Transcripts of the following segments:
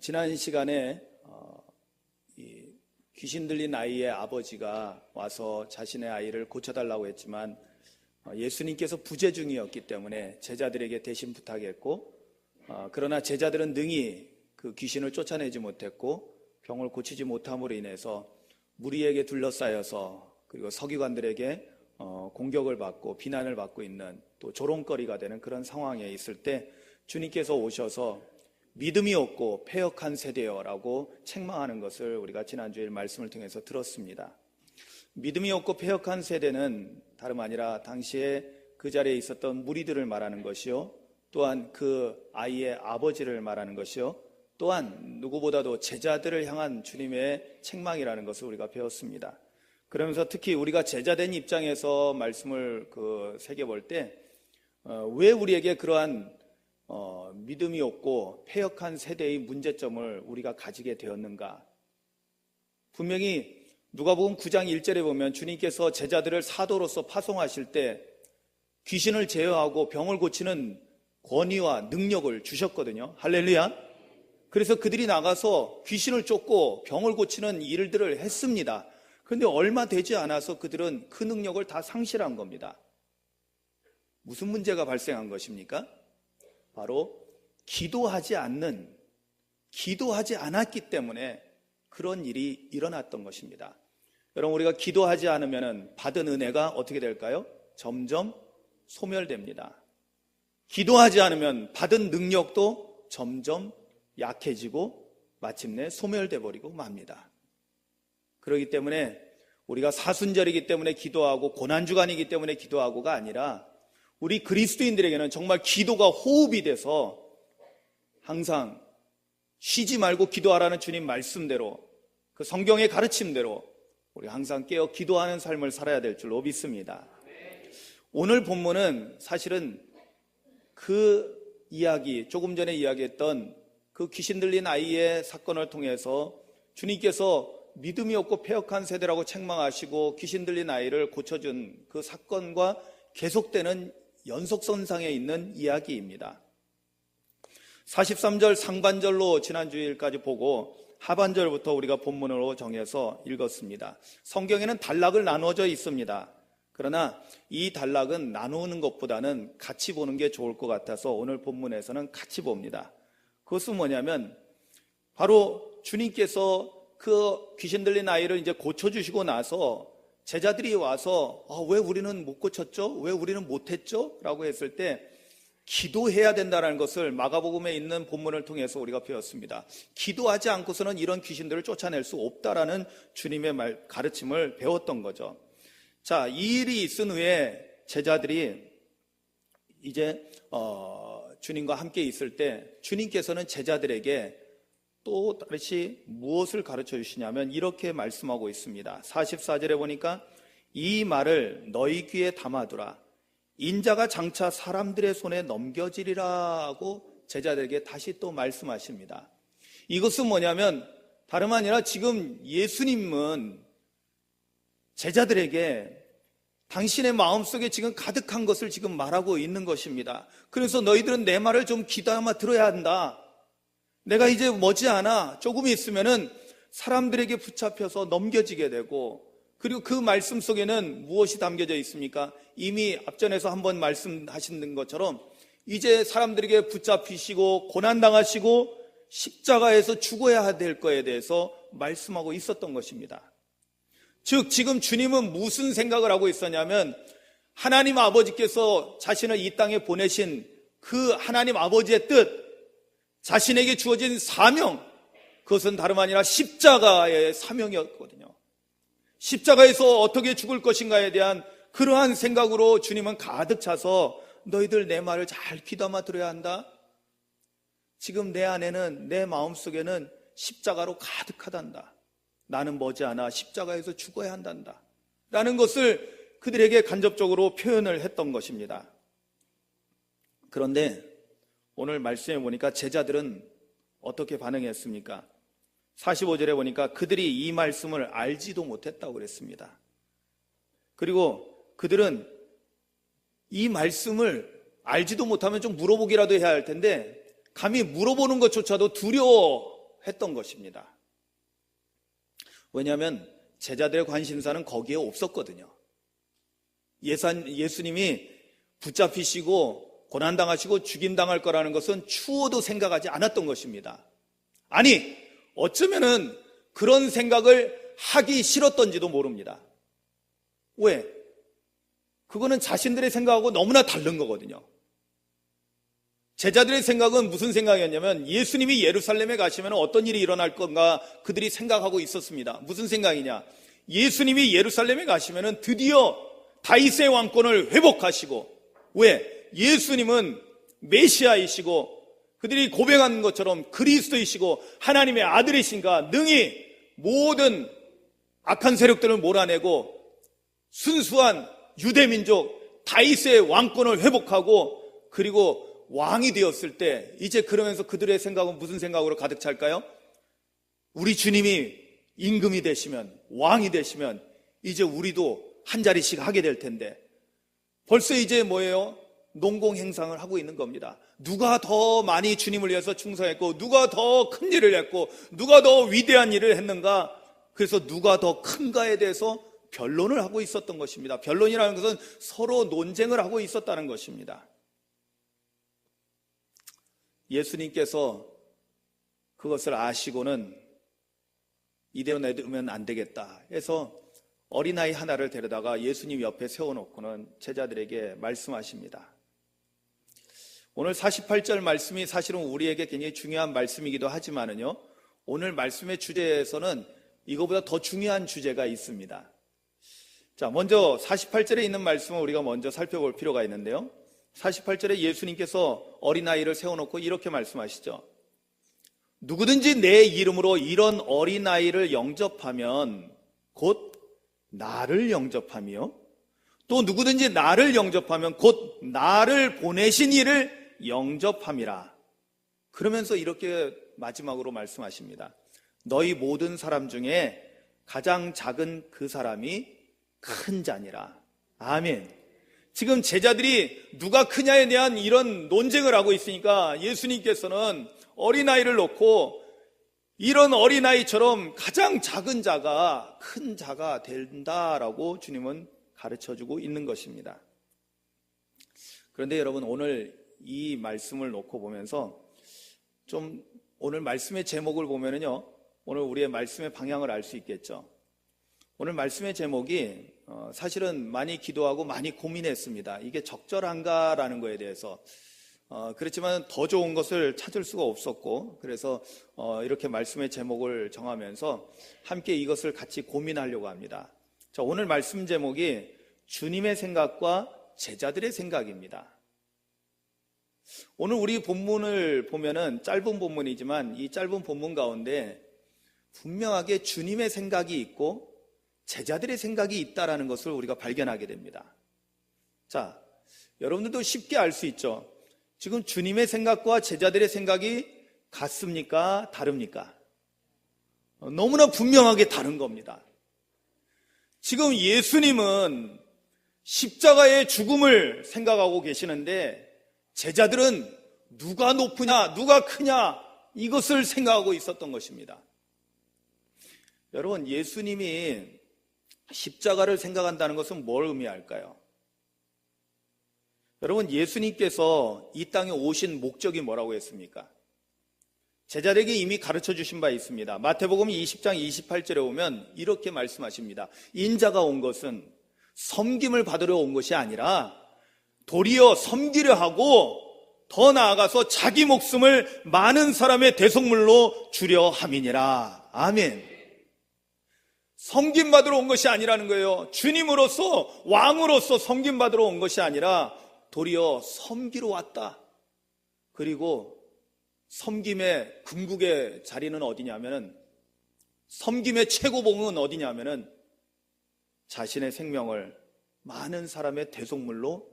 지난 시간에 이 귀신 들린 아이의 아버지가 와서 자신의 아이를 고쳐달라고 했지만 예수님께서 부재 중이었기 때문에 제자들에게 대신 부탁했고, 그러나 제자들은 능히 그 귀신을 쫓아내지 못했고 병을 고치지 못함으로 인해서 무리에게 둘러싸여서, 그리고 서기관들에게 공격을 받고 비난을 받고 있는, 또 조롱거리가 되는 그런 상황에 있을 때 주님께서 오셔서 믿음이 없고 패역한 세대여라고 책망하는 것을 우리가 지난주에 말씀을 통해서 들었습니다. 믿음이 없고 패역한 세대는 다름 아니라 당시에 그 자리에 있었던 무리들을 말하는 것이요, 또한 그 아이의 아버지를 말하는 것이요, 또한 누구보다도 제자들을 향한 주님의 책망이라는 것을 우리가 배웠습니다. 그러면서 특히 우리가 제자된 입장에서 말씀을 새겨볼 때 왜 우리에게 그러한 믿음이 없고 패역한 세대의 문제점을 우리가 가지게 되었는가? 분명히 누가복음 9장 1절에 보면 주님께서 제자들을 사도로서 파송하실 때 귀신을 제어하고 병을 고치는 권위와 능력을 주셨거든요. 할렐루야. 그래서 그들이 나가서 귀신을 쫓고 병을 고치는 일들을 했습니다. 그런데 얼마 되지 않아서 그들은 그 능력을 다 상실한 겁니다. 무슨 문제가 발생한 것입니까? 바로 기도하지 않았기 때문에 그런 일이 일어났던 것입니다. 여러분, 우리가 기도하지 않으면 받은 은혜가 어떻게 될까요? 점점 소멸됩니다. 기도하지 않으면 받은 능력도 점점 약해지고 마침내 소멸돼 버리고 맙니다. 그렇기 때문에 우리가 사순절이기 때문에 기도하고 고난주간이기 때문에 기도하고가 아니라 우리 그리스도인들에게는 정말 기도가 호흡이 돼서 항상 쉬지 말고 기도하라는 주님 말씀대로, 그 성경의 가르침대로 우리 항상 깨어 기도하는 삶을 살아야 될 줄로 믿습니다. 오늘 본문은 사실은 그 이야기, 조금 전에 이야기했던 그 귀신 들린 아이의 사건을 통해서 주님께서 믿음이 없고 패역한 세대라고 책망하시고 귀신 들린 아이를 고쳐준 그 사건과 계속되는 연속선상에 있는 이야기입니다. 43절 상반절로 지난주일까지 보고 하반절부터 우리가 본문으로 정해서 읽었습니다. 성경에는 단락을 나누어져 있습니다. 그러나 이 단락은 나누는 것보다는 같이 보는 게 좋을 것 같아서 오늘 본문에서는 같이 봅니다. 그것은 뭐냐면 바로 주님께서 그 귀신 들린 아이를 이제 고쳐주시고 나서 제자들이 와서 왜 우리는 못 고쳤죠? 왜 우리는 못했죠? 라고 했을 때 기도해야 된다는 것을 마가복음에 있는 본문을 통해서 우리가 배웠습니다. 기도하지 않고서는 이런 귀신들을 쫓아낼 수 없다라는 주님의 가르침을 배웠던 거죠. 자, 이 일이 있은 후에 제자들이 이제 주님과 함께 있을 때 주님께서는 제자들에게 또 다시 무엇을 가르쳐 주시냐면 이렇게 말씀하고 있습니다. 44절에 보니까 이 말을 너희 귀에 담아두라. 인자가 장차 사람들의 손에 넘겨지리라고 제자들에게 다시 또 말씀하십니다. 이것은 뭐냐면 다름 아니라 지금 예수님은 제자들에게 당신의 마음속에 지금 가득한 것을 지금 말하고 있는 것입니다. 그래서 너희들은 내 말을 좀 귀담아 들어야 한다. 내가 이제 머지않아 조금 있으면은 사람들에게 붙잡혀서 넘겨지게 되고, 그리고 그 말씀 속에는 무엇이 담겨져 있습니까? 이미 앞전에서 한번 말씀하신 것처럼 이제 사람들에게 붙잡히시고 고난당하시고 십자가에서 죽어야 될 거에 대해서 말씀하고 있었던 것입니다. 즉 지금 주님은 무슨 생각을 하고 있었냐면 하나님 아버지께서 자신을 이 땅에 보내신 그 하나님 아버지의 뜻, 자신에게 주어진 사명, 그것은 다름 아니라 십자가의 사명이었거든요. 십자가에서 어떻게 죽을 것인가에 대한 그러한 생각으로 주님은 가득 차서 너희들 내 말을 잘 귀담아 들어야 한다. 지금 내 안에는, 내 마음속에는 십자가로 가득하단다. 나는 머지않아 십자가에서 죽어야 한단다 라는 것을 그들에게 간접적으로 표현을 했던 것입니다. 그런데 오늘 말씀해 보니까 제자들은 어떻게 반응했습니까? 45절에 보니까 그들이 이 말씀을 알지도 못했다고 그랬습니다. 그리고 그들은 이 말씀을 알지도 못하면 좀 물어보기라도 해야 할 텐데 감히 물어보는 것조차도 두려워 했던 것입니다. 왜냐하면 제자들의 관심사는 거기에 없었거든요. 예수님이 붙잡히시고 고난당하시고 죽임당할 거라는 것은 추호도 생각하지 않았던 것입니다. 아니, 어쩌면은 그런 생각을 하기 싫었던지도 모릅니다. 왜? 그거는 자신들의 생각하고 너무나 다른 거거든요. 제자들의 생각은 무슨 생각이었냐면 예수님이 예루살렘에 가시면 어떤 일이 일어날 건가 그들이 생각하고 있었습니다. 무슨 생각이냐? 예수님이 예루살렘에 가시면 드디어 다윗의 왕권을 회복하시고, 왜? 예수님은 메시아이시고 그들이 고백한 것처럼 그리스도이시고 하나님의 아들이신가, 능히 모든 악한 세력들을 몰아내고 순수한 유대민족 다윗의 왕권을 회복하고 그리고 왕이 되었을 때, 이제 그러면서 그들의 생각은 무슨 생각으로 가득 찰까요? 우리 주님이 임금이 되시면, 왕이 되시면 이제 우리도 한 자리씩 하게 될 텐데, 벌써 이제 뭐예요? 농공행상을 하고 있는 겁니다. 누가 더 많이 주님을 위해서 충성했고, 누가 더 큰 일을 했고, 누가 더 위대한 일을 했는가, 그래서 누가 더 큰가에 대해서 변론을 하고 있었던 것입니다. 변론이라는 것은 서로 논쟁을 하고 있었다는 것입니다. 예수님께서 그것을 아시고는 이대로 내두면 안 되겠다 해서 어린아이 하나를 데려다가 예수님 옆에 세워놓고는 제자들에게 말씀하십니다. 오늘 48절 말씀이 사실은 우리에게 굉장히 중요한 말씀이기도 하지만은요, 오늘 말씀의 주제에서는 이거보다 더 중요한 주제가 있습니다. 자, 먼저 48절에 있는 말씀을 우리가 먼저 살펴볼 필요가 있는데요, 48절에 예수님께서 어린아이를 세워놓고 이렇게 말씀하시죠. 누구든지 내 이름으로 이런 어린아이를 영접하면 곧 나를 영접하며, 또 누구든지 나를 영접하면 곧 나를 보내신 이를 영접함이라. 그러면서 이렇게 마지막으로 말씀하십니다. 너희 모든 사람 중에 가장 작은 그 사람이 큰 자니라. 아멘. 지금 제자들이 누가 크냐에 대한 이런 논쟁을 하고 있으니까 예수님께서는 어린아이를 놓고 이런 어린아이처럼 가장 작은 자가 큰 자가 된다라고 주님은 가르쳐주고 있는 것입니다. 그런데 여러분, 오늘 이 말씀을 놓고 보면서 좀 오늘 말씀의 제목을 보면은요, 오늘 우리의 말씀의 방향을 알 수 있겠죠. 오늘 말씀의 제목이 사실은 많이 기도하고 많이 고민했습니다. 이게 적절한가라는 거에 대해서. 그렇지만 더 좋은 것을 찾을 수가 없었고, 그래서 이렇게 말씀의 제목을 정하면서 함께 이것을 같이 고민하려고 합니다. 자, 오늘 말씀 제목이 주님의 생각과 제자들의 생각입니다. 오늘 우리 본문을 보면은 짧은 본문이지만 이 짧은 본문 가운데 분명하게 주님의 생각이 있고 제자들의 생각이 있다라는 것을 우리가 발견하게 됩니다. 자, 여러분들도 쉽게 알 수 있죠. 지금 주님의 생각과 제자들의 생각이 같습니까? 다릅니까? 너무나 분명하게 다른 겁니다. 지금 예수님은 십자가의 죽음을 생각하고 계시는데 제자들은 누가 높으냐, 누가 크냐, 이것을 생각하고 있었던 것입니다. 여러분, 예수님이 십자가를 생각한다는 것은 뭘 의미할까요? 여러분, 예수님께서 이 땅에 오신 목적이 뭐라고 했습니까? 제자들에게 이미 가르쳐 주신 바 있습니다. 마태복음 20장 28절에 오면 이렇게 말씀하십니다. 인자가 온 것은 섬김을 받으러 온 것이 아니라 도리어 섬기려 하고 더 나아가서 자기 목숨을 많은 사람의 대속물로 주려 함이니라. 아멘. 섬김받으러 온 것이 아니라는 거예요. 주님으로서, 왕으로서 섬김받으러 온 것이 아니라 도리어 섬기러 왔다. 그리고 섬김의 궁극의 자리는 어디냐면은, 섬김의 최고봉은 어디냐면은 자신의 생명을 많은 사람의 대속물로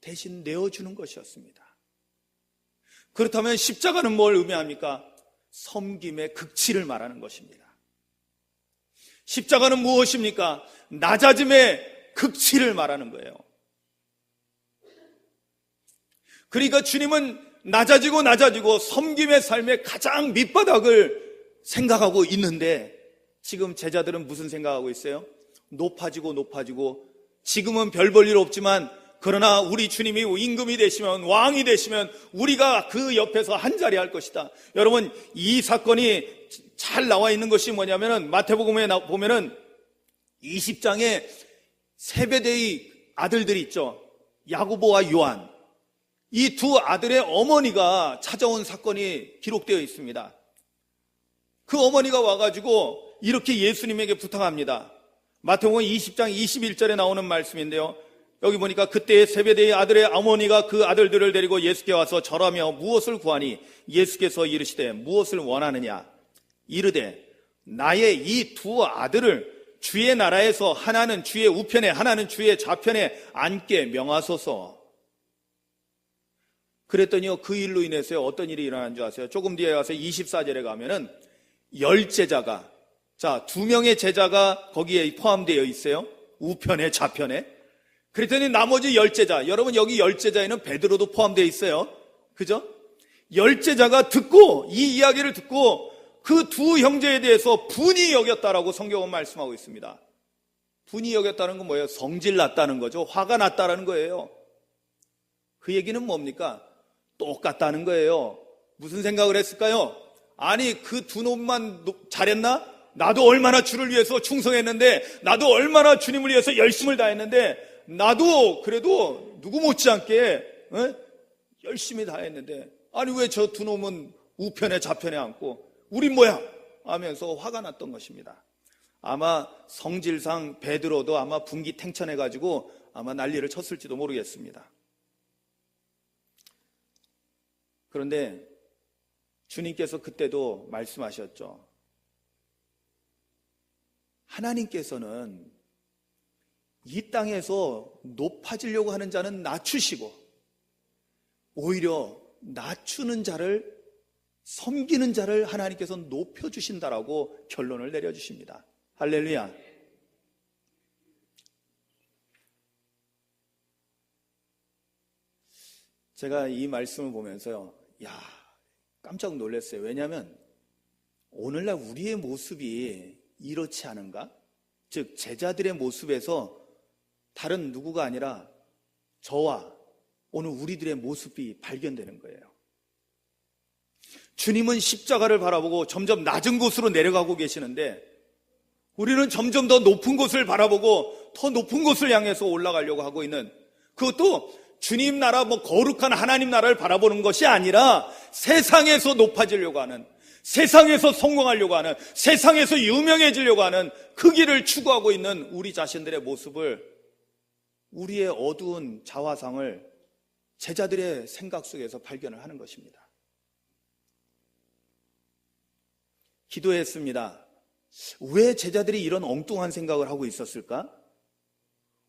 대신 내어주는 것이었습니다. 그렇다면 십자가는 뭘 의미합니까? 섬김의 극치를 말하는 것입니다. 십자가는 무엇입니까? 낮아짐의 극치를 말하는 거예요. 그러니까 주님은 낮아지고 섬김의 삶의 가장 밑바닥을 생각하고 있는데 지금 제자들은 무슨 생각하고 있어요? 높아지고 지금은 별 볼 일 없지만 그러나 우리 주님이 임금이 되시면, 왕이 되시면 우리가 그 옆에서 한자리 할 것이다. 여러분, 이 사건이 잘 나와 있는 것이 뭐냐면은 마태복음에 보면은 20장에 세베대의 아들들이 있죠. 야고보와 요한. 이 두 아들의 어머니가 찾아온 사건이 기록되어 있습니다. 그 어머니가 와가지고 이렇게 예수님에게 부탁합니다. 마태복음 20장 21절에 나오는 말씀인데요. 여기 보니까 그때 세베대의 아들의 어머니가 그 아들들을 데리고 예수께 와서 절하며 무엇을 구하니 예수께서 이르시되 무엇을 원하느냐 이르되 나의 이 두 아들을 주의 나라에서 하나는 주의 우편에 하나는 주의 좌편에 앉게 명하소서. 그랬더니요, 그 일로 인해서 어떤 일이 일어난 줄 아세요? 조금 뒤에 가서 24절에 가면은 10제자가, 자, 2명의 제자가 거기에 포함되어 있어요. 우편에 좌편에. 그랬더니 나머지 10제자, 여러분 여기 10제자에는 베드로도 포함되어 있어요. 그죠? 10제자가 듣고, 이 이야기를 듣고 그 두 형제에 대해서 분이 여겼다라고 성경은 말씀하고 있습니다. 분이 여겼다는 건 뭐예요? 성질 났다는 거죠. 화가 났다는 거예요. 그 얘기는 뭡니까? 똑같다는 거예요. 무슨 생각을 했을까요? 아니, 그 두 놈만 잘했나? 나도 얼마나 주를 위해서 충성했는데, 나도 얼마나 주님을 위해서 열심을 다했는데, 나도 그래도 누구 못지않게 열심히 다했는데, 아니 왜 저 두 놈은 우편에 좌편에 앉고 우린 뭐야? 하면서 화가 났던 것입니다. 아마 성질상 베드로도 아마 분기탱천해가지고 아마 난리를 쳤을지도 모르겠습니다. 그런데 주님께서 그때도 말씀하셨죠. 하나님께서는 이 땅에서 높아지려고 하는 자는 낮추시고 오히려 낮추는 자를, 섬기는 자를 하나님께서 높여주신다라고 결론을 내려주십니다. 할렐루야. 제가 이 말씀을 보면서요, 깜짝 놀랐어요. 왜냐하면 오늘날 우리의 모습이 이렇지 않은가? 즉 제자들의 모습에서 다른 누구가 아니라 저와 오늘 우리들의 모습이 발견되는 거예요. 주님은 십자가를 바라보고 점점 낮은 곳으로 내려가고 계시는데 우리는 점점 더 높은 곳을 바라보고 더 높은 곳을 향해서 올라가려고 하고 있는, 그것도 주님 나라, 거룩한 하나님 나라를 바라보는 것이 아니라 세상에서 높아지려고 하는, 세상에서 성공하려고 하는, 세상에서 유명해지려고 하는 그 길을 추구하고 있는 우리 자신들의 모습을, 우리의 어두운 자화상을 제자들의 생각 속에서 발견을 하는 것입니다. 기도했습니다. 왜 제자들이 이런 엉뚱한 생각을 하고 있었을까?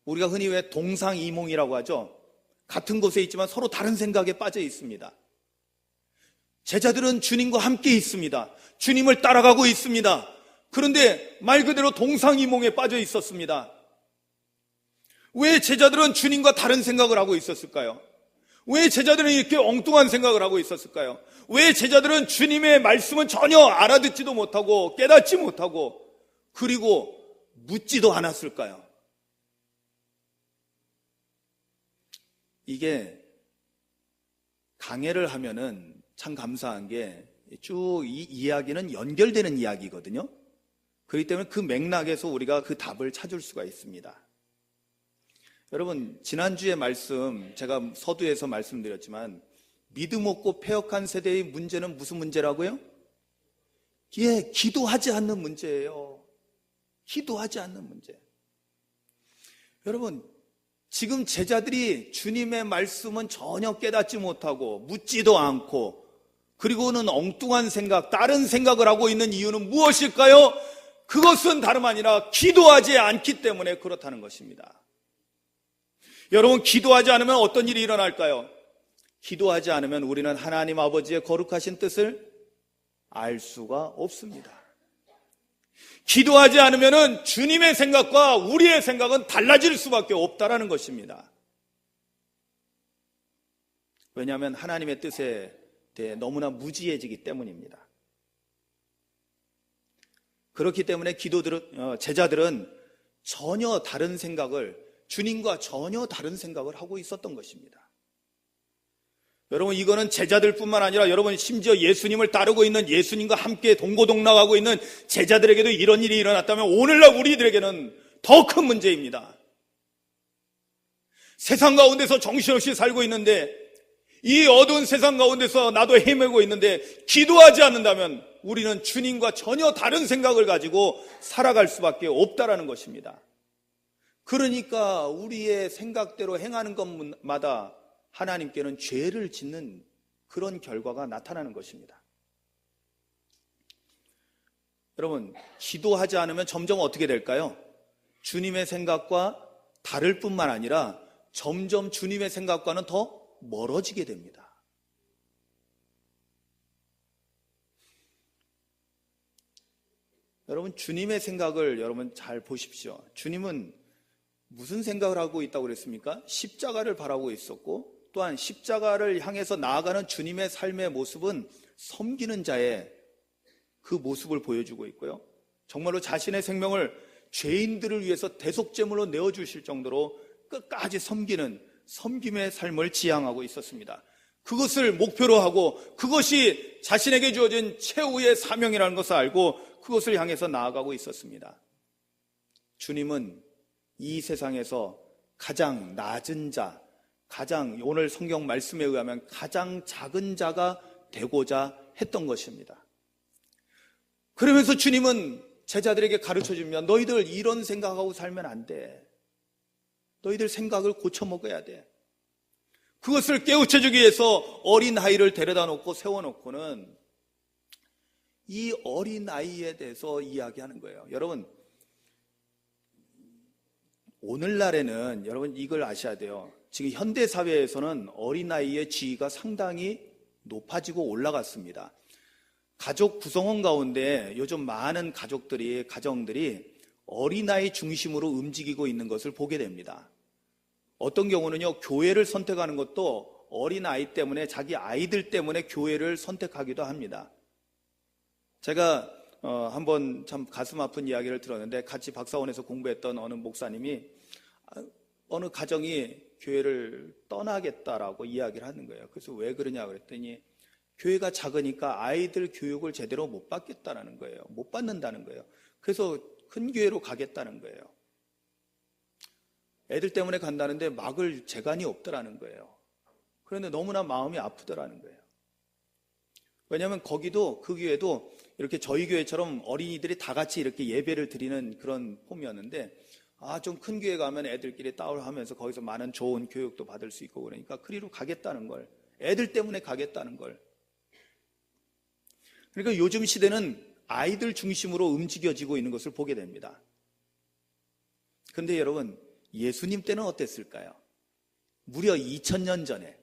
우리가 흔히 왜 동상이몽이라고 하죠. 같은 곳에 있지만 서로 다른 생각에 빠져 있습니다. 제자들은 주님과 함께 있습니다. 주님을 따라가고 있습니다. 그런데 말 그대로 동상이몽에 빠져 있었습니다. 왜 제자들은 주님과 다른 생각을 하고 있었을까요? 왜 제자들은 이렇게 엉뚱한 생각을 하고 있었을까요? 왜 제자들은 주님의 말씀은 전혀 알아듣지도 못하고 깨닫지 못하고 그리고 묻지도 않았을까요? 이게 강해를 하면은 참 감사한 게 쭉 이 이야기는 연결되는 이야기거든요. 그렇기 때문에 그 맥락에서 우리가 그 답을 찾을 수가 있습니다. 여러분, 지난주에 말씀, 제가 서두에서 말씀드렸지만 믿음 없고 패역한 세대의 문제는 무슨 문제라고요? 기도하지 않는 문제예요. 기도하지 않는 문제. 여러분, 지금 제자들이 주님의 말씀은 전혀 깨닫지 못하고 묻지도 않고 그리고는 엉뚱한 생각, 다른 생각을 하고 있는 이유는 무엇일까요? 그것은 다름 아니라 기도하지 않기 때문에 그렇다는 것입니다. 여러분, 기도하지 않으면 어떤 일이 일어날까요? 기도하지 않으면 우리는 하나님 아버지의 거룩하신 뜻을 알 수가 없습니다. 기도하지 않으면 주님의 생각과 우리의 생각은 달라질 수밖에 없다라는 것입니다. 왜냐하면 하나님의 뜻에 대해 너무나 무지해지기 때문입니다. 그렇기 때문에 제자들은 전혀 다른 생각을, 주님과 전혀 다른 생각을 하고 있었던 것입니다. 여러분, 이거는 제자들뿐만 아니라 여러분, 심지어 예수님을 따르고 있는, 예수님과 함께 동고동락하고 있는 제자들에게도 이런 일이 일어났다면 오늘날 우리들에게는 더 큰 문제입니다. 세상 가운데서 정신없이 살고 있는데, 이 어두운 세상 가운데서 나도 헤매고 있는데 기도하지 않는다면 우리는 주님과 전혀 다른 생각을 가지고 살아갈 수밖에 없다라는 것입니다. 그러니까 우리의 생각대로 행하는 것마다 하나님께는 죄를 짓는 그런 결과가 나타나는 것입니다. 여러분, 기도하지 않으면 점점 어떻게 될까요? 주님의 생각과 다를 뿐만 아니라 점점 주님의 생각과는 더 멀어지게 됩니다. 여러분, 주님의 생각을 여러분 잘 보십시오. 주님은 무슨 생각을 하고 있다고 그랬습니까? 십자가를 바라고 있었고, 또한 십자가를 향해서 나아가는 주님의 삶의 모습은 섬기는 자의 그 모습을 보여주고 있고요. 정말로 자신의 생명을 죄인들을 위해서 대속제물로 내어주실 정도로 끝까지 섬김의 삶을 지향하고 있었습니다. 그것을 목표로 하고 그것이 자신에게 주어진 최후의 사명이라는 것을 알고 그것을 향해서 나아가고 있었습니다. 주님은 이 세상에서 가장 낮은 자, 오늘 성경 말씀에 의하면 가장 작은 자가 되고자 했던 것입니다. 그러면서 주님은 제자들에게 가르쳐주면 너희들 이런 생각하고 살면 안 돼. 너희들 생각을 고쳐 먹어야 돼. 그것을 깨우쳐주기 위해서 어린아이를 데려다 놓고 세워놓고는 이 어린아이에 대해서 이야기하는 거예요. 여러분, 오늘날에는 여러분 이걸 아셔야 돼요. 지금 현대사회에서는 어린아이의 지위가 상당히 높아지고 올라갔습니다. 가족 구성원 가운데 요즘 많은 가정들이 어린아이 중심으로 움직이고 있는 것을 보게 됩니다. 어떤 경우는요, 교회를 선택하는 것도 어린아이 때문에, 자기 아이들 때문에 교회를 선택하기도 합니다. 제가 한번 참 가슴 아픈 이야기를 들었는데, 같이 박사원에서 공부했던 어느 목사님이 어느 가정이 교회를 떠나겠다라고 이야기를 하는 거예요. 그래서 왜 그러냐 그랬더니 교회가 작으니까 아이들 교육을 제대로 못 받겠다는 거예요. 못 받는다는 거예요. 그래서 큰 교회로 가겠다는 거예요. 애들 때문에 간다는데 막을 재간이 없더라는 거예요. 그런데 너무나 마음이 아프더라는 거예요. 왜냐하면 거기도, 그 교회도 이렇게 저희 교회처럼 어린이들이 다 같이 이렇게 예배를 드리는 그런 폼이었는데, 좀 큰 교회 가면 애들끼리 따울하면서 거기서 많은 좋은 교육도 받을 수 있고, 그러니까 그리로 가겠다는 걸, 애들 때문에 가겠다는 걸. 그러니까 요즘 시대는 아이들 중심으로 움직여지고 있는 것을 보게 됩니다. 그런데 여러분, 예수님 때는 어땠을까요? 무려 2000년 전에,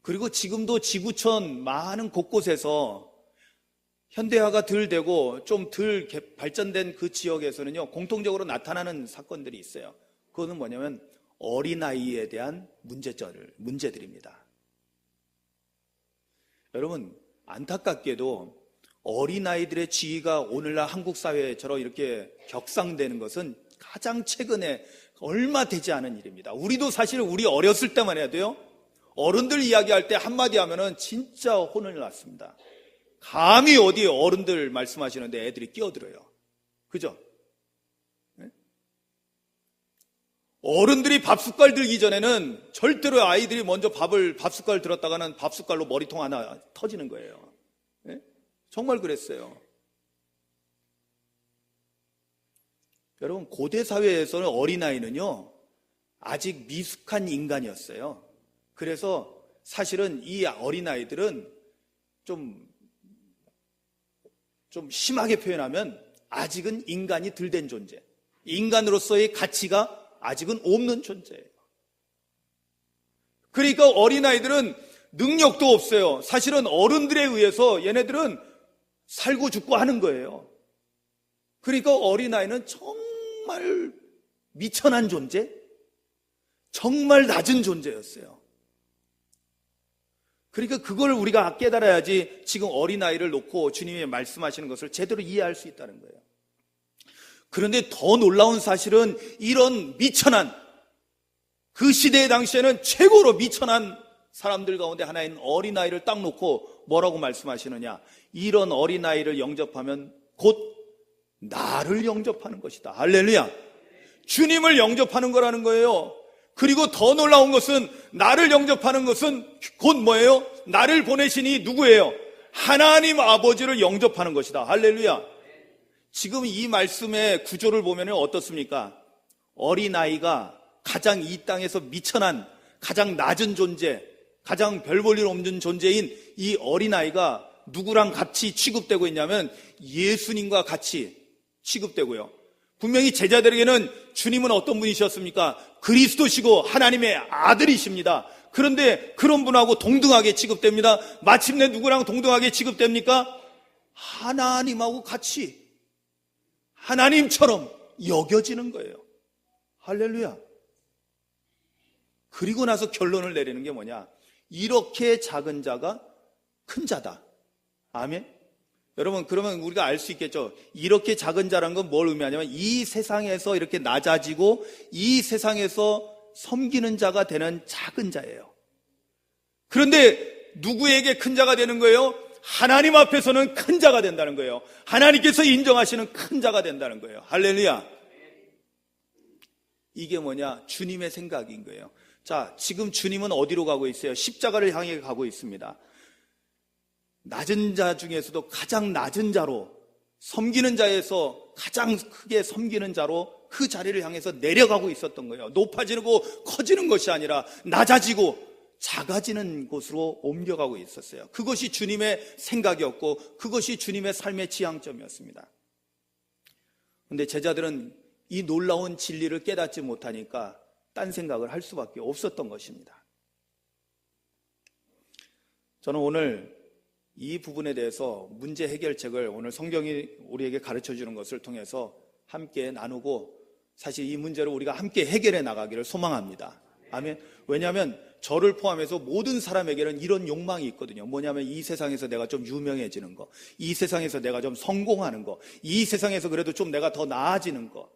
그리고 지금도 지구촌 많은 곳곳에서 현대화가 덜 되고 좀 덜 발전된 그 지역에서는요, 공통적으로 나타나는 사건들이 있어요. 그거는 뭐냐면 어린아이에 대한 문제들입니다. 여러분, 안타깝게도 어린아이들의 지위가 오늘날 한국 사회처럼 이렇게 격상되는 것은 가장 최근에 얼마 되지 않은 일입니다. 우리도 사실 우리 어렸을 때만 해도요, 어른들 이야기할 때 한마디 하면은 진짜 혼을 났습니다. 감히 어디 어른들 말씀하시는데 애들이 끼어들어요. 그죠? 네? 어른들이 밥숟갈 들기 전에는 절대로 아이들이 먼저 밥숟갈 들었다가는 밥숟갈로 머리통 하나 터지는 거예요. 네? 정말 그랬어요. 여러분, 고대 사회에서는 어린아이는요, 아직 미숙한 인간이었어요. 그래서 사실은 이 어린아이들은 좀 심하게 표현하면 아직은 인간이 덜 된 존재, 인간으로서의 가치가 아직은 없는 존재예요. 그러니까 어린아이들은 능력도 없어요. 사실은 어른들에 의해서 얘네들은 살고 죽고 하는 거예요. 그러니까 어린아이는 정말 미천한 존재, 정말 낮은 존재였어요. 그러니까 그걸 우리가 깨달아야지 지금 어린아이를 놓고 주님이 말씀하시는 것을 제대로 이해할 수 있다는 거예요. 그런데 더 놀라운 사실은 이런 미천한, 그 시대의 당시에는 최고로 미천한 사람들 가운데 하나인 어린아이를 딱 놓고 뭐라고 말씀하시느냐? 이런 어린아이를 영접하면 곧 나를 영접하는 것이다. 할렐루야. 주님을 영접하는 거라는 거예요. 그리고 더 놀라운 것은 나를 영접하는 것은 곧 뭐예요? 나를 보내시니 누구예요? 하나님 아버지를 영접하는 것이다. 할렐루야. 지금 이 말씀의 구조를 보면 어떻습니까? 어린아이가 가장 이 땅에서 미천한, 가장 낮은 존재, 가장 별 볼 일 없는 존재인 이 어린아이가 누구랑 같이 취급되고 있냐면 예수님과 같이 취급되고요. 분명히 제자들에게는 주님은 어떤 분이셨습니까? 그리스도시고 하나님의 아들이십니다. 그런데 그런 분하고 동등하게 취급됩니다. 마침내 누구랑 동등하게 취급됩니까? 하나님하고 같이 하나님처럼 여겨지는 거예요. 할렐루야. 그리고 나서 결론을 내리는 게 뭐냐? 이렇게 작은 자가 큰 자다. 아멘. 여러분, 그러면 우리가 알 수 있겠죠? 이렇게 작은 자란 건 뭘 의미하냐면 이 세상에서 이렇게 낮아지고 이 세상에서 섬기는 자가 되는 작은 자예요. 그런데 누구에게 큰 자가 되는 거예요? 하나님 앞에서는 큰 자가 된다는 거예요. 하나님께서 인정하시는 큰 자가 된다는 거예요. 할렐루야. 이게 뭐냐? 주님의 생각인 거예요. 자, 지금 주님은 어디로 가고 있어요? 십자가를 향해 가고 있습니다. 낮은 자 중에서도 가장 낮은 자로, 섬기는 자에서 가장 크게 섬기는 자로 그 자리를 향해서 내려가고 있었던 거예요. 높아지고 커지는 것이 아니라 낮아지고 작아지는 곳으로 옮겨가고 있었어요. 그것이 주님의 생각이었고 그것이 주님의 삶의 지향점이었습니다. 그런데 제자들은 이 놀라운 진리를 깨닫지 못하니까 딴 생각을 할 수밖에 없었던 것입니다. 저는 오늘 이 부분에 대해서 문제 해결책을 오늘 성경이 우리에게 가르쳐 주는 것을 통해서 함께 나누고 사실 이 문제를 우리가 함께 해결해 나가기를 소망합니다. 아멘. 왜냐하면 저를 포함해서 모든 사람에게는 이런 욕망이 있거든요. 뭐냐면 이 세상에서 내가 좀 유명해지는 거, 이 세상에서 내가 좀 성공하는 거, 이 세상에서 그래도 좀 내가 더 나아지는 거.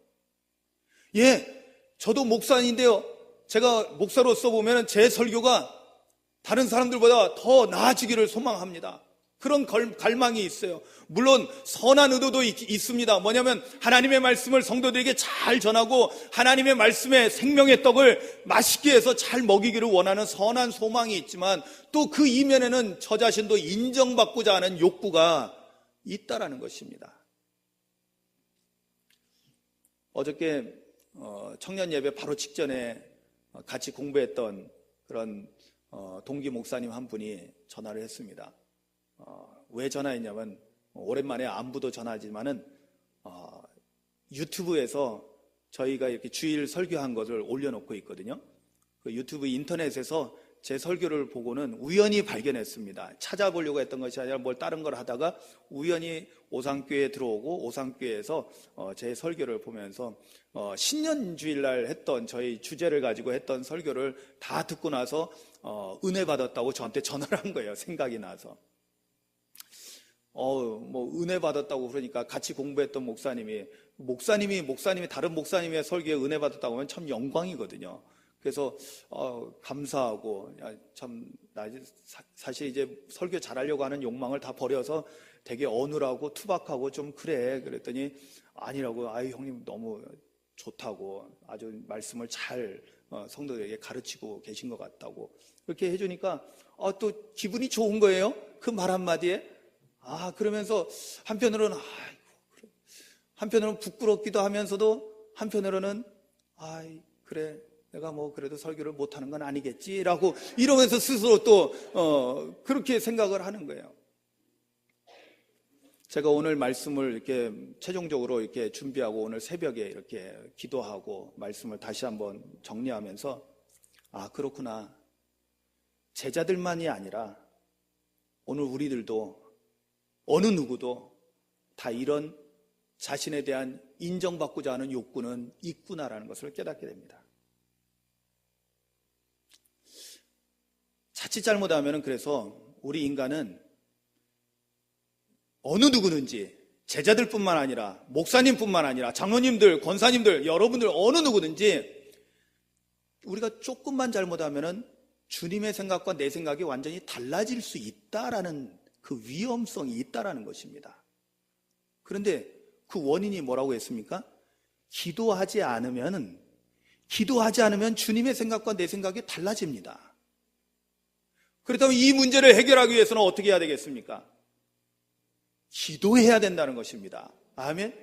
예, 저도 목사인데요. 제가 목사로서 보면 제 설교가 다른 사람들보다 더 나아지기를 소망합니다. 그런 갈망이 있어요. 물론 선한 의도도 있습니다. 뭐냐면 하나님의 말씀을 성도들에게 잘 전하고 하나님의 말씀에 생명의 떡을 맛있게 해서 잘 먹이기를 원하는 선한 소망이 있지만 또 그 이면에는 저 자신도 인정받고자 하는 욕구가 있다라는 것입니다. 어저께 청년 예배 바로 직전에 같이 공부했던 그런 동기 목사님 한 분이 전화를 했습니다. 왜 전화했냐면 오랜만에 안부도 전화하지만은 유튜브에서 저희가 이렇게 주일 설교한 것을 올려놓고 있거든요. 그 유튜브 인터넷에서 제 설교를 보고는 우연히 발견했습니다. 찾아보려고 했던 것이 아니라 뭘 다른 걸 하다가 우연히 오상교회에 들어오고 오상교회에서 제 설교를 보면서 신년주일날 했던 저희 주제를 가지고 했던 설교를 다 듣고 나서 은혜 받았다고 저한테 전화를 한 거예요. 생각이 나서. 은혜 받았다고 그러니까 같이 공부했던 목사님이 다른 목사님의 설교에 은혜 받았다고 하면 참 영광이거든요. 그래서 감사하고 사실 이제 설교 잘하려고 하는 욕망을 다 버려서 되게 어눌하고 투박하고 좀 그래 그랬더니 아니라고. 형님 너무 좋다고 아주 말씀을 잘 성도들에게 가르치고 계신 것 같다고 그렇게 해주니까 또 기분이 좋은 거예요. 그 말 한마디에. 그러면서 한편으로는 부끄럽기도 하면서도 한편으로는 그래 내가 그래도 설교를 못하는 건 아니겠지라고 이러면서 스스로 또 그렇게 생각을 하는 거예요. 제가 오늘 말씀을 이렇게 최종적으로 이렇게 준비하고 오늘 새벽에 이렇게 기도하고 말씀을 다시 한번 정리하면서 그렇구나. 제자들만이 아니라 오늘 우리들도 어느 누구도 다 이런 자신에 대한 인정받고자 하는 욕구는 있구나라는 것을 깨닫게 됩니다. 자칫 잘못하면 그래서 우리 인간은 어느 누구든지 제자들뿐만 아니라 목사님뿐만 아니라 장로님들, 권사님들, 여러분들 어느 누구든지 우리가 조금만 잘못하면 주님의 생각과 내 생각이 완전히 달라질 수 있다라는 그 위험성이 있다라는 것입니다. 그런데 그 원인이 뭐라고 했습니까? 기도하지 않으면 주님의 생각과 내 생각이 달라집니다. 그렇다면 이 문제를 해결하기 위해서는 어떻게 해야 되겠습니까? 기도해야 된다는 것입니다. 아멘.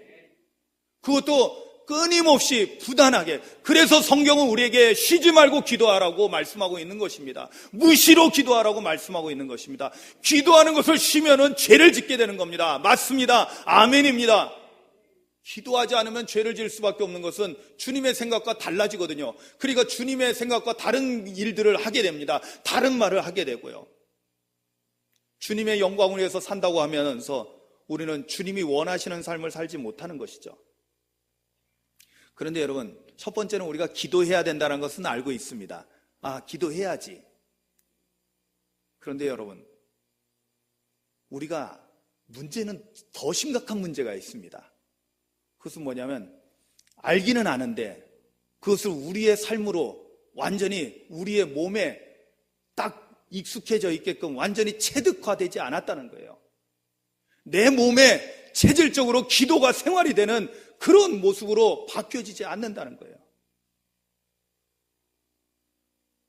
그것도 끊임없이 부단하게. 그래서 성경은 우리에게 쉬지 말고 기도하라고 말씀하고 있는 것입니다. 무시로 기도하라고 말씀하고 있는 것입니다. 기도하는 것을 쉬면은 죄를 짓게 되는 겁니다. 맞습니다. 아멘입니다. 기도하지 않으면 죄를 지을 수밖에 없는 것은 주님의 생각과 달라지거든요. 그러니까 주님의 생각과 다른 일들을 하게 됩니다. 다른 말을 하게 되고요. 주님의 영광을 위해서 산다고 하면서 우리는 주님이 원하시는 삶을 살지 못하는 것이죠. 그런데 여러분, 첫 번째는 우리가 기도해야 된다는 것은 알고 있습니다. 기도해야지. 그런데 여러분, 우리가 문제는 더 심각한 문제가 있습니다. 그것은 뭐냐면 알기는 아는데 그것을 우리의 삶으로 완전히 우리의 몸에 딱 익숙해져 있게끔 완전히 체득화되지 않았다는 거예요. 내 몸에 체질적으로 기도가 생활이 되는 그런 모습으로 바뀌어지지 않는다는 거예요.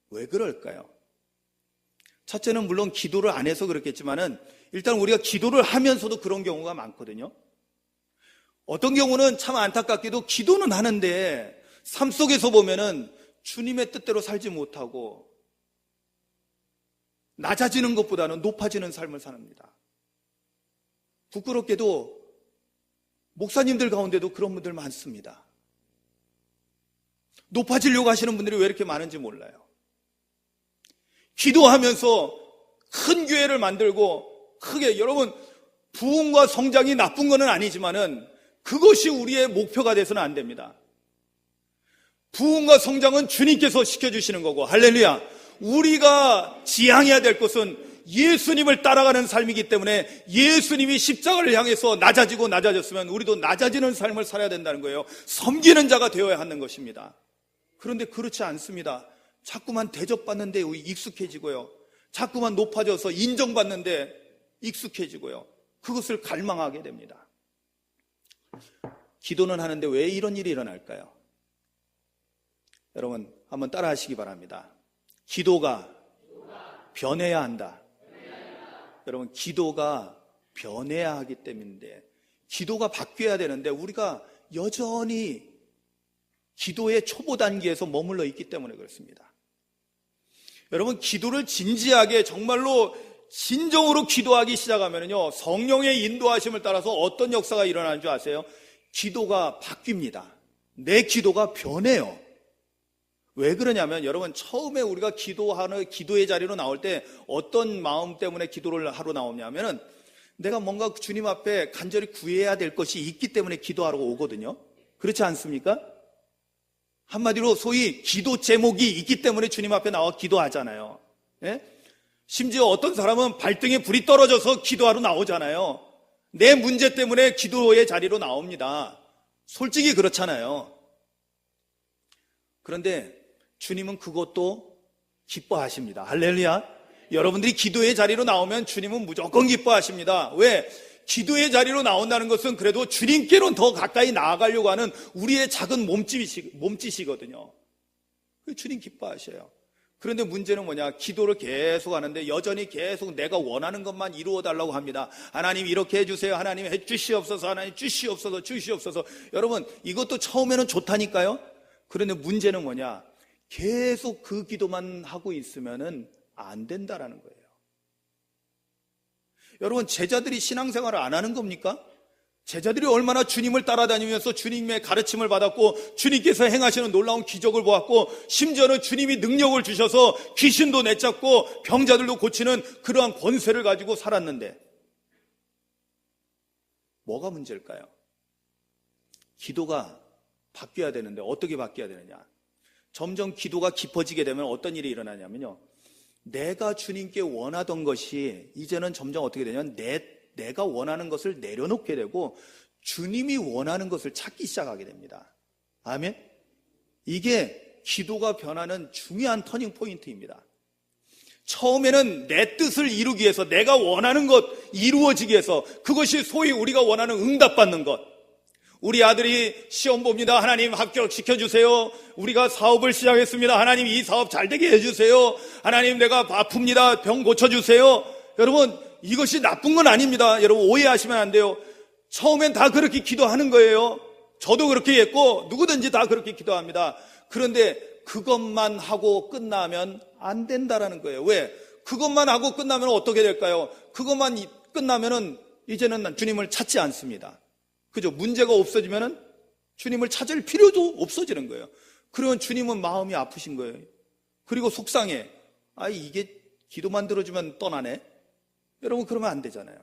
왜 그럴까요? 첫째는 물론 기도를 안 해서 그렇겠지만은 일단 우리가 기도를 하면서도 그런 경우가 많거든요. 어떤 경우는 참 안타깝게도 기도는 하는데 삶 속에서 보면은 주님의 뜻대로 살지 못하고 낮아지는 것보다는 높아지는 삶을 삽니다. 부끄럽게도 목사님들 가운데도 그런 분들 많습니다. 높아지려고 하시는 분들이 왜 이렇게 많은지 몰라요. 기도하면서 큰 교회를 만들고 크게, 여러분 부흥과 성장이 나쁜 건 아니지만은 그것이 우리의 목표가 돼서는 안 됩니다. 부흥과 성장은 주님께서 시켜주시는 거고, 할렐루야. 우리가 지향해야 될 것은 예수님을 따라가는 삶이기 때문에 예수님이 십자가를 향해서 낮아졌으면 우리도 낮아지는 삶을 살아야 된다는 거예요. 섬기는 자가 되어야 하는 것입니다. 그런데 그렇지 않습니다. 자꾸만 대접받는데 익숙해지고요. 자꾸만 높아져서 인정받는데 익숙해지고요. 그것을 갈망하게 됩니다. 기도는 하는데 왜 이런 일이 일어날까요? 여러분 한번 따라 하시기 바랍니다. 기도가 변해야 한다. 여러분 기도가 변해야 하기 때문인데, 기도가 바뀌어야 되는데 우리가 여전히 기도의 초보 단계에서 머물러 있기 때문에 그렇습니다. 여러분 기도를 진지하게 정말로 진정으로 기도하기 시작하면요, 성령의 인도하심을 따라서 어떤 역사가 일어나는 줄 아세요? 기도가 바뀝니다. 내 기도가 변해요. 왜 그러냐면 여러분, 처음에 우리가 기도의 자리로 나올 때 어떤 마음 때문에 기도를 하러 나오냐면은 내가 뭔가 주님 앞에 간절히 구해야 될 것이 있기 때문에 기도하러 오거든요. 그렇지 않습니까? 한마디로 소위 기도 제목이 있기 때문에 주님 앞에 나와 기도하잖아요. 예? 심지어 어떤 사람은 발등에 불이 떨어져서 기도하러 나오잖아요. 내 문제 때문에 기도의 자리로 나옵니다. 솔직히 그렇잖아요. 그런데 주님은 그것도 기뻐하십니다. 할렐루야. 여러분들이 기도의 자리로 나오면 주님은 무조건 기뻐하십니다. 왜? 기도의 자리로 나온다는 것은 그래도 주님께로 더 가까이 나아가려고 하는 우리의 작은 몸짓이거든요. 주님 기뻐하셔요. 그런데 문제는 뭐냐? 기도를 계속 하는데 여전히 계속 내가 원하는 것만 이루어달라고 합니다. 하나님 이렇게 해주세요. 하나님 해주시옵소서. 하나님 주시옵소서. 여러분 이것도 처음에는 좋다니까요. 그런데 문제는 뭐냐? 계속 그 기도만 하고 있으면은 안 된다라는 거예요. 여러분 제자들이 신앙생활을 안 하는 겁니까? 제자들이 얼마나 주님을 따라다니면서 주님의 가르침을 받았고 주님께서 행하시는 놀라운 기적을 보았고 심지어는 주님이 능력을 주셔서 귀신도 내쫓고 병자들도 고치는 그러한 권세를 가지고 살았는데 뭐가 문제일까요? 기도가 바뀌어야 되는데 어떻게 바뀌어야 되느냐? 점점 기도가 깊어지게 되면 어떤 일이 일어나냐면요, 내가 주님께 원하던 것이 이제는 점점 어떻게 되냐면 내가 원하는 것을 내려놓게 되고 주님이 원하는 것을 찾기 시작하게 됩니다. 아멘? 이게 기도가 변하는 중요한 터닝 포인트입니다. 처음에는 내 뜻을 이루기 위해서, 내가 원하는 것 이루어지기 위해서, 그것이 소위 우리가 원하는 응답받는 것. 우리 아들이 시험 봅니다. 하나님 합격시켜주세요. 우리가 사업을 시작했습니다. 하나님 이 사업 잘되게 해주세요. 하나님 내가 아픕니다. 병 고쳐주세요. 여러분, 이것이 나쁜 건 아닙니다. 여러분 오해하시면 안 돼요. 처음엔 다 그렇게 기도하는 거예요. 저도 그렇게 했고 누구든지 다 그렇게 기도합니다. 그런데 그것만 하고 끝나면 안 된다라는 거예요. 왜? 그것만 하고 끝나면 어떻게 될까요? 그것만 끝나면은 이제는 주님을 찾지 않습니다. 그죠? 문제가 없어지면은 주님을 찾을 필요도 없어지는 거예요. 그러면 주님은 마음이 아프신 거예요. 그리고 속상해. 이게 기도만 들어주면 떠나네? 여러분, 그러면 안 되잖아요.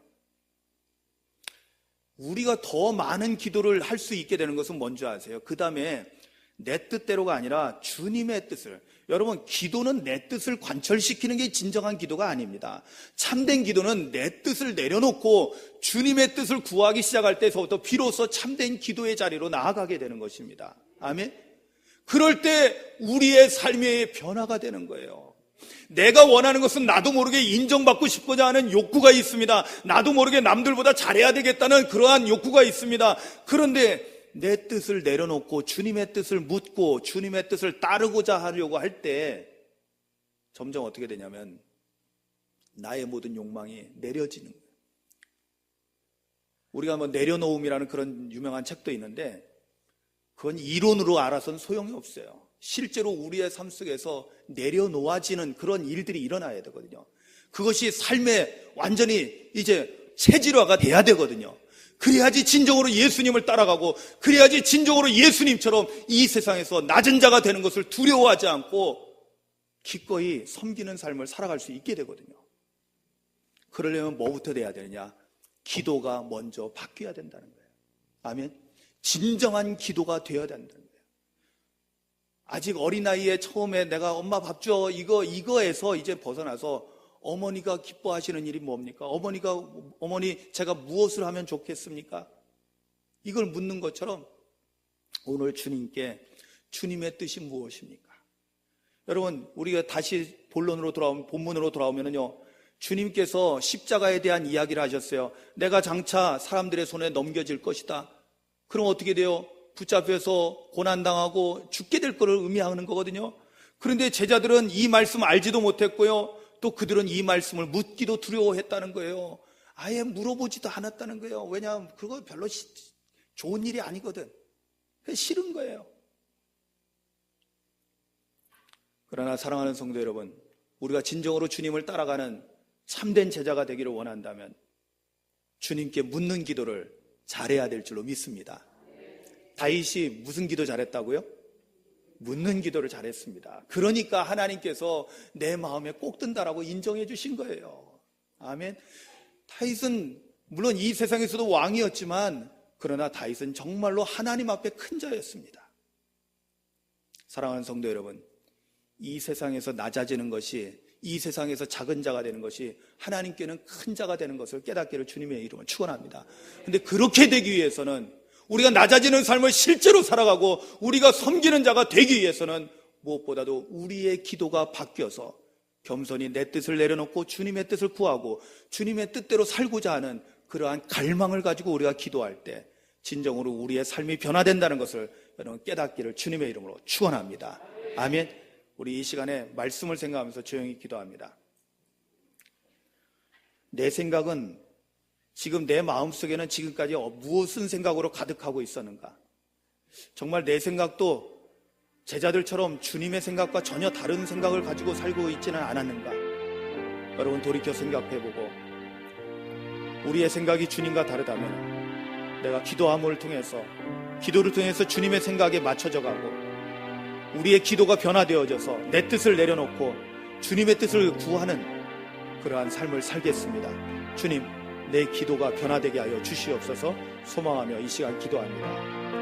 우리가 더 많은 기도를 할 수 있게 되는 것은 뭔지 아세요? 그 다음에 내 뜻대로가 아니라 주님의 뜻을. 여러분, 기도는 내 뜻을 관철시키는 게 진정한 기도가 아닙니다. 참된 기도는 내 뜻을 내려놓고 주님의 뜻을 구하기 시작할 때서부터 비로소 참된 기도의 자리로 나아가게 되는 것입니다. 아멘? 그럴 때 우리의 삶의 변화가 되는 거예요. 내가 원하는 것은 나도 모르게 인정받고 싶고자 하는 욕구가 있습니다. 나도 모르게 남들보다 잘해야 되겠다는 그러한 욕구가 있습니다. 그런데 내 뜻을 내려놓고 주님의 뜻을 묻고 주님의 뜻을 따르고자 하려고 할 때 점점 어떻게 되냐면 나의 모든 욕망이 내려지는 거예요. 우리가 내려놓음이라는 그런 유명한 책도 있는데 그건 이론으로 알아서는 소용이 없어요. 실제로 우리의 삶 속에서 내려놓아지는 그런 일들이 일어나야 되거든요. 그것이 삶에 완전히 이제 체질화가 돼야 되거든요. 그래야지 진정으로 예수님을 따라가고, 그래야지 진정으로 예수님처럼 이 세상에서 낮은 자가 되는 것을 두려워하지 않고 기꺼이 섬기는 삶을 살아갈 수 있게 되거든요. 그러려면 뭐부터 돼야 되느냐? 기도가 먼저 바뀌어야 된다는 거예요. 아멘. 진정한 기도가 되어야 된다는 거예요. 아직 어린 나이에 처음에 내가 엄마 밥 줘 이거에서 이제 벗어나서 어머니가 기뻐하시는 일이 뭡니까? 어머니 제가 무엇을 하면 좋겠습니까? 이걸 묻는 것처럼 오늘 주님께 주님의 뜻이 무엇입니까? 여러분, 우리가 다시 본문으로 돌아오면요, 주님께서 십자가에 대한 이야기를 하셨어요. 내가 장차 사람들의 손에 넘겨질 것이다. 그럼 어떻게 돼요? 붙잡혀서 고난당하고 죽게 될 것을 의미하는 거거든요. 그런데 제자들은 이 말씀 알지도 못했고요, 또 그들은 이 말씀을 묻기도 두려워했다는 거예요. 아예 물어보지도 않았다는 거예요. 왜냐하면 그거 별로 좋은 일이 아니거든. 싫은 거예요. 그러나 사랑하는 성도 여러분, 우리가 진정으로 주님을 따라가는 참된 제자가 되기를 원한다면 주님께 묻는 기도를 잘해야 될 줄로 믿습니다. 다윗이 무슨 기도 잘했다고요? 묻는 기도를 잘했습니다. 그러니까 하나님께서 내 마음에 꼭 든다라고 인정해 주신 거예요. 아멘. 다윗은 물론 이 세상에서도 왕이었지만 그러나 다윗은 정말로 하나님 앞에 큰 자였습니다. 사랑하는 성도 여러분, 이 세상에서 낮아지는 것이, 이 세상에서 작은 자가 되는 것이 하나님께는 큰 자가 되는 것을 깨닫기를 주님의 이름으로 축원합니다. 그런데 그렇게 되기 위해서는, 우리가 낮아지는 삶을 실제로 살아가고 우리가 섬기는 자가 되기 위해서는 무엇보다도 우리의 기도가 바뀌어서 겸손히 내 뜻을 내려놓고 주님의 뜻을 구하고 주님의 뜻대로 살고자 하는 그러한 갈망을 가지고 우리가 기도할 때 진정으로 우리의 삶이 변화된다는 것을 여러분 깨닫기를 주님의 이름으로 축원합니다. 아멘. 우리 이 시간에 말씀을 생각하면서 조용히 기도합니다. 내 생각은 지금 내 마음속에는 지금까지 무엇은 생각으로 가득하고 있었는가? 정말 내 생각도 제자들처럼 주님의 생각과 전혀 다른 생각을 가지고 살고 있지는 않았는가? 여러분 돌이켜 생각해보고 우리의 생각이 주님과 다르다면 내가 기도함을 통해서, 기도를 통해서 주님의 생각에 맞춰져 가고 우리의 기도가 변화되어져서 내 뜻을 내려놓고 주님의 뜻을 구하는 그러한 삶을 살겠습니다. 주님, 내 기도가 변화되게 하여 주시옵소서. 소망하며 이 시간 기도합니다.